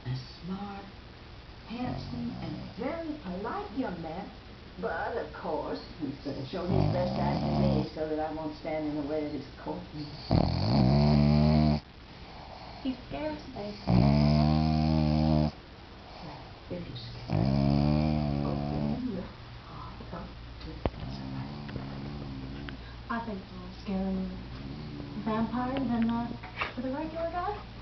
A smart, handsome, and very polite young man. But, of course, he's going to show his best side to me so that I won't stand in the way of his court. He scares me. If you're scared, go in your heart up to I think it's a little scarier vampire than the regular guy.